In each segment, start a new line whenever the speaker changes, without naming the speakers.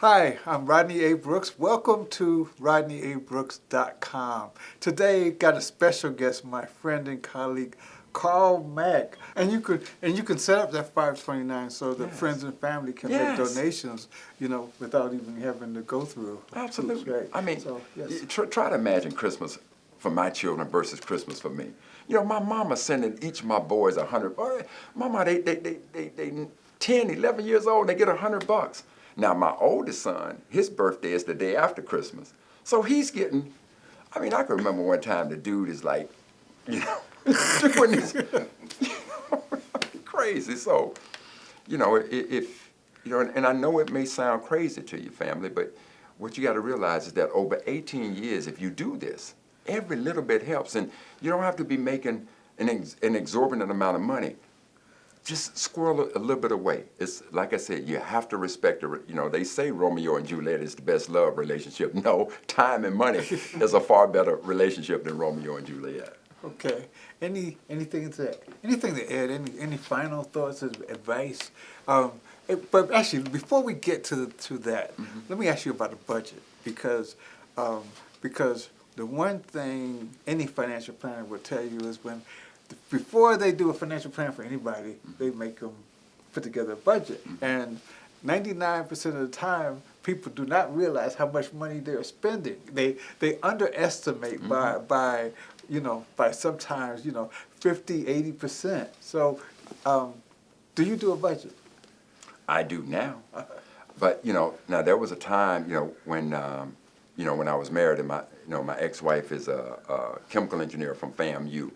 Hi, I'm Rodney A. Brooks. Welcome to RodneyABrooks.com. Today, got a special guest, my friend and colleague, Carl Mack. And you can set up that 529 so that
Yes.
friends and family can make
Yes.
donations, without even having to go through.
Absolutely.
Right.
I mean,
So, yes.
try to imagine Christmas for my children versus Christmas for me. My mama sending each of my boys 100. Mama, they 10, 11 years old, they get $100. Now, my oldest son, his birthday is the day after Christmas. So he's getting, I can remember one time the dude is like, doing this, crazy. So, if and I know it may sound crazy to you, family, but what you got to realize is that over 18 years, if you do this, every little bit helps, and you don't have to be making an exorbitant amount of money. Just squirrel a little bit away. It's like I said, you have to respect the. They say Romeo and Juliet is the best love relationship. No, time and money is a far better relationship than Romeo and Juliet.
Okay. Anything to add? Any final thoughts or advice? But actually, before we get to that, let me ask you about the budget because the one thing any financial planner will tell you is before they do a financial plan for anybody, they make them put together a budget. And 99% of the time, people do not realize how much money they're spending. They underestimate by sometimes 50, 80%. So, do you do a budget?
I do now. But now there was a time, when when I was married, and my ex-wife is a chemical engineer from FAMU,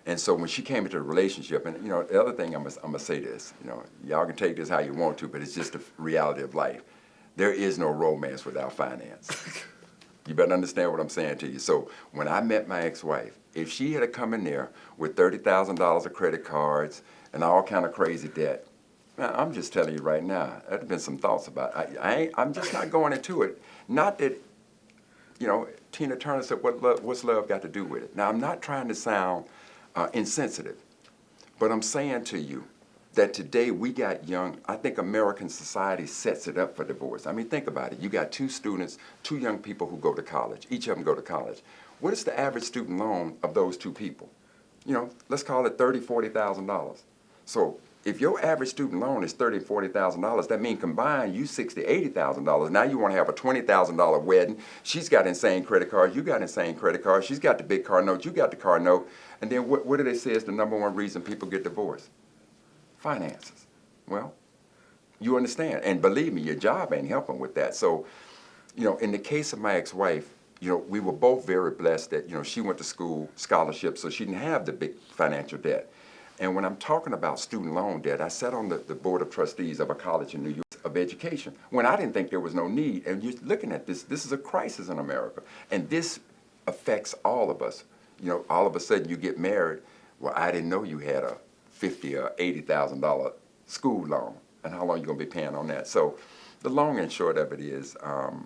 and so when she came into the relationship, and the other thing I'm gonna say this, y'all can take this how you want to, but it's just the reality of life. There is no romance without finance. You better understand what I'm saying to you. So when I met my ex-wife, if she had come in there with $30,000 of credit cards and all kind of crazy debt, man, I'm just telling you right now, there'd been some thoughts about it. I'm just not going into it. Not that, Tina Turner said, what's love got to do with it? Now, I'm not trying to sound insensitive, but I'm saying to you that today we got I think American society sets it up for divorce. I mean, think about it. You got two students, two young people who go to college. Each of them go to college. What is the average student loan of those two people? Let's call it $30,000, $40,000. So if your average student loan is $30,000, $40,000, that means combined you $60,000, $80,000. Now you want to have a $20,000 wedding. She's got insane credit cards. You got insane credit cards. She's got the big car note. You got the car note. And then what do they say is the number one reason people get divorced? Finances. Well, you understand. And believe me, your job ain't helping with that. So, in the case of my ex-wife, we were both very blessed that, she went to school, scholarship, so she didn't have the big financial debt. And when I'm talking about student loan debt, I sat on the board of trustees of a college in New York of education when I didn't think there was no need. And you're looking at this is a crisis in America. And this affects all of us. All of a sudden you get married. Well, I didn't know you had a $50,000 or $80,000 school loan. And how long you going to be paying on that? So the long and short of it is, all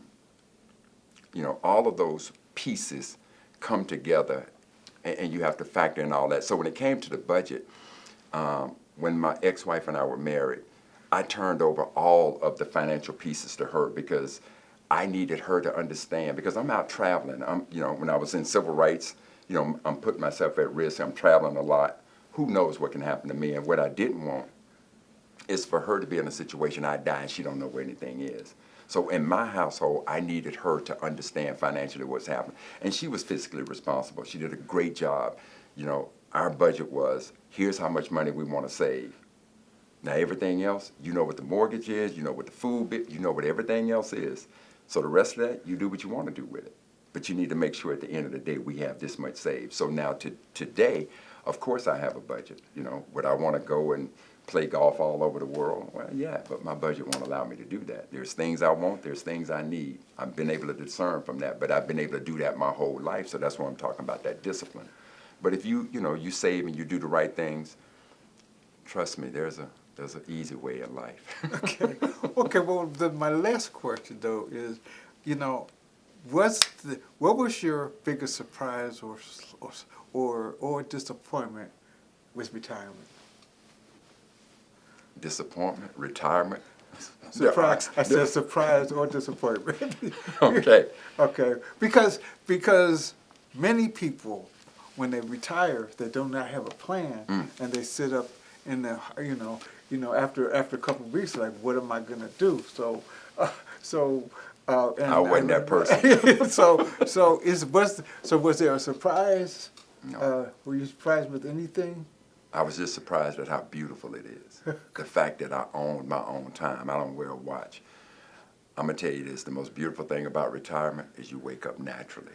of those pieces come together and you have to factor in all that. So when it came to the budget, when my ex-wife and I were married, I turned over all of the financial pieces to her because I needed her to understand, because I'm out traveling. When I was in civil rights, I'm putting myself at risk. I'm traveling a lot. Who knows what can happen to me? And what I didn't want is for her to be in a situation I die and she don't know where anything is. So in my household, I needed her to understand financially what's happening. And she was fiscally responsible. She did a great job. Our budget was, here's how much money we want to save. Now everything else, you know what the mortgage is, you know what the food bit, you know what everything else is. So the rest of that, you do what you want to do with it. But you need to make sure at the end of the day we have this much saved. So now today, of course I have a budget. Would I want to go and play golf all over the world? Well, yeah, but my budget won't allow me to do that. There's things I want, there's things I need. I've been able to discern from that, but I've been able to do that my whole life, so that's why I'm talking about that discipline. But if you save and you do the right things, trust me, there's an easy way in life.
Okay. Okay. Well, my last question though is, what was your biggest surprise or disappointment with retirement?
Disappointment, retirement.
Surprise. I said surprise or disappointment.
Okay.
Okay. Because many people, when they retire, they do not have a plan, and they sit up in the after a couple of weeks, like, what am I gonna do?
I wasn't that person.
so was there a surprise?
No.
Were you surprised with anything?
I was just surprised at how beautiful it is. The fact that I own my own time. I don't wear a watch. I'm going to tell you this, the most beautiful thing about retirement is you wake up naturally.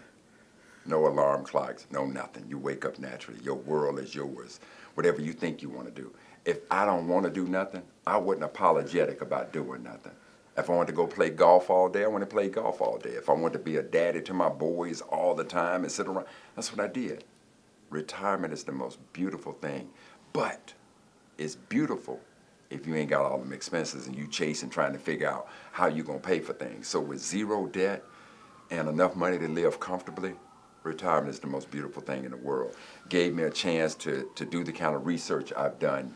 No alarm clocks, no nothing. You wake up naturally. Your world is yours. Whatever you think you want to do. If I don't want to do nothing, I wasn't apologetic about doing nothing. If I want to go play golf all day, I want to play golf all day. If I want to be a daddy to my boys all the time and sit around, that's what I did. Retirement is the most beautiful thing, but it's beautiful if you ain't got all them expenses and you chasing trying to figure out how you're going to pay for things. So with zero debt and enough money to live comfortably, retirement is the most beautiful thing in the world. Gave me a chance to do the kind of research I've done,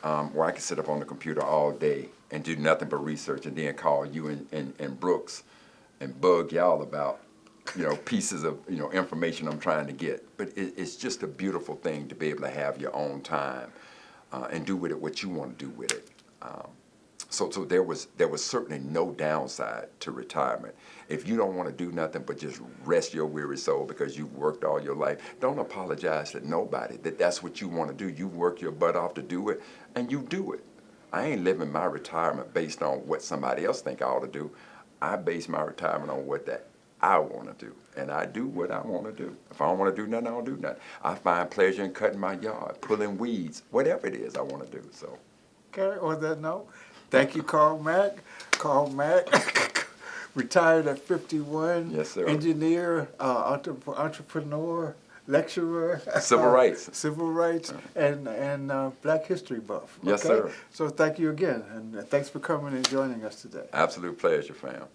where I can sit up on the computer all day and do nothing but research and then call you and Brooks and bug y'all about pieces of information I'm trying to get. But it's just a beautiful thing to be able to have your own time and do with it what you want to do with it. So there was certainly no downside to retirement. If you don't want to do nothing but just rest your weary soul because you've worked all your life, don't apologize to nobody that's what you want to do. You work your butt off to do it, and you do it. I ain't living my retirement based on what somebody else think I ought to do. I base my retirement on what I want to do, and I do what I want to do. If I don't want to do nothing, I don't do nothing. I find pleasure in cutting my yard, pulling weeds, whatever it is I want to do. So,
okay, on that note, thank you, Carl Mack. Carl Mack, retired at 51.
Yes, sir.
Engineer, entrepreneur, lecturer.
Civil rights.
And Black History buff.
Yes,
okay?
sir.
So thanks you again, and thanks for coming and joining us today.
Absolute pleasure, fam.